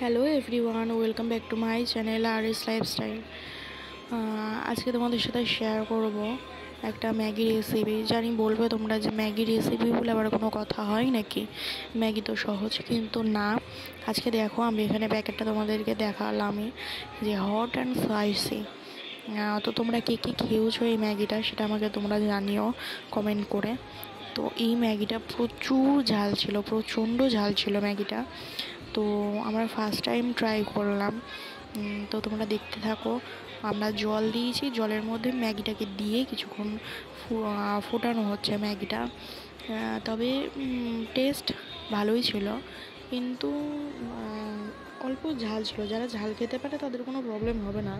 Hello everyone, welcome back to my channel R S lifestyle. আজকে তোমাদের সাথে share করব একটা ম্যাগি রেসিপি। জানি বলবে তোমরা যে ম্যাগি রেসিপি বলে আবার কোনো কথা হয় নাকি, ম্যাগি তো সহজ, কিন্তু না। আজকে দেখো আমি এখানে প্যাকেটটা তোমাদেরকে দেখালামই যে হট অ্যান্ড স্পাইসি। তো তোমরা কে কে খেয়েছো এই ম্যাগিটা সেটা আমাকে তোমরা জানিও কমেন্ট করে। তো এই ম্যাগিটা প্রচুর ঝাল ছিল, প্রচণ্ড ঝাল ছিল ম্যাগিটা। তো আমরা ফার্স্ট টাইম ট্রাই করলাম। তো তোমরা দেখতে থাকো। আমরা জল দিয়েছি, জলের মধ্যে ম্যাগিটাকে দিয়ে কিছুক্ষণ ফোটানো হচ্ছে ম্যাগিটা। তবে টেস্ট ভালোই ছিল, কিন্তু অল্প ঝাল ছিল। যারা ঝাল খেতে পারে তাদের কোনো প্রবলেম হবে না,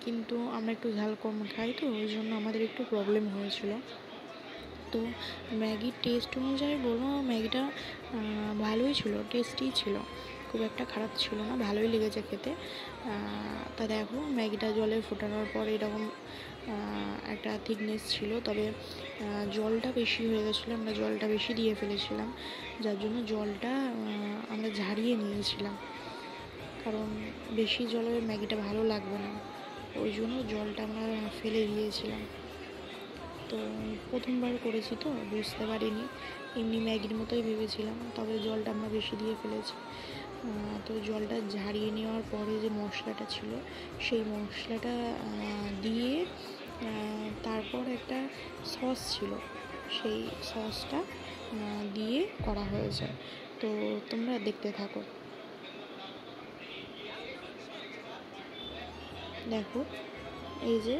কিন্তু আমরা একটু ঝাল কম খাই, তো ওই জন্য আমাদের একটু প্রবলেম হয়েছিল। তো ম্যাগির টেস্ট অনুযায়ী বলবো ম্যাগিটা ভালোই ছিল, টেস্টি ছিল, খুব একটা খারাপ ছিল না, ভালোই লেগেছে খেতে। তা দেখো ম্যাগিটা জলে ফোটানোর পর এরকম একটা থিকনেস ছিল, তবে জলটা বেশি হয়ে গেছিলো, আমরা জলটা বেশি দিয়ে ফেলেছিলাম, যার জন্য জলটা আমরা ঝারিয়ে নিয়েছিলাম, কারণ বেশি জলে ম্যাগিটা ভালো লাগবে না, ওই জন্য জলটা আমরা ফেলে দিয়েছিলাম। তো প্রথমবার করেছি তো বুঝতে পারিনি, এমনি ম্যাগির মতোই ভেবেছিলাম, তবে জলটা আমরা বেশি দিয়ে ফেলেছি। তো জলটা ঝারিয়ে নেওয়ার পরে যে মশলাটা ছিল সেই মশলাটা দিয়ে তারপর একটা সস ছিল, সেই সসটা দিয়ে করা হয়েছে। তো তোমরা দেখতে থাকো। দেখো এই যে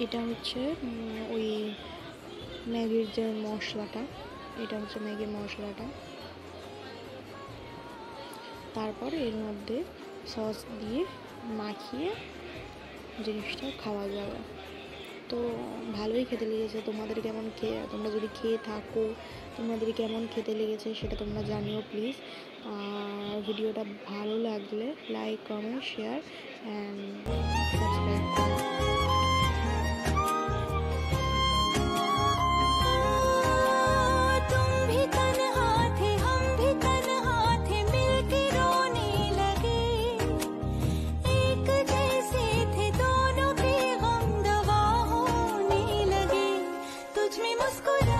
এটা হচ্ছে ওই ম্যাগির যে মশলাটা, এটা হচ্ছে ম্যাগির মশলাটা। তারপর এর মধ্যে সস দিয়ে মাখিয়ে জিনিসটা খাওয়া যাবে। তো ভালোই খেতে লেগেছে। তোমাদের কেমন তোমরা যদি খেয়ে থাকো, তোমাদের কেমন খেতে লেগেছে সেটা তোমরা জানিও প্লিজ। আর ভিডিওটা ভালো লাগলে like, comment, share and subscribe করো। मुस्कुरा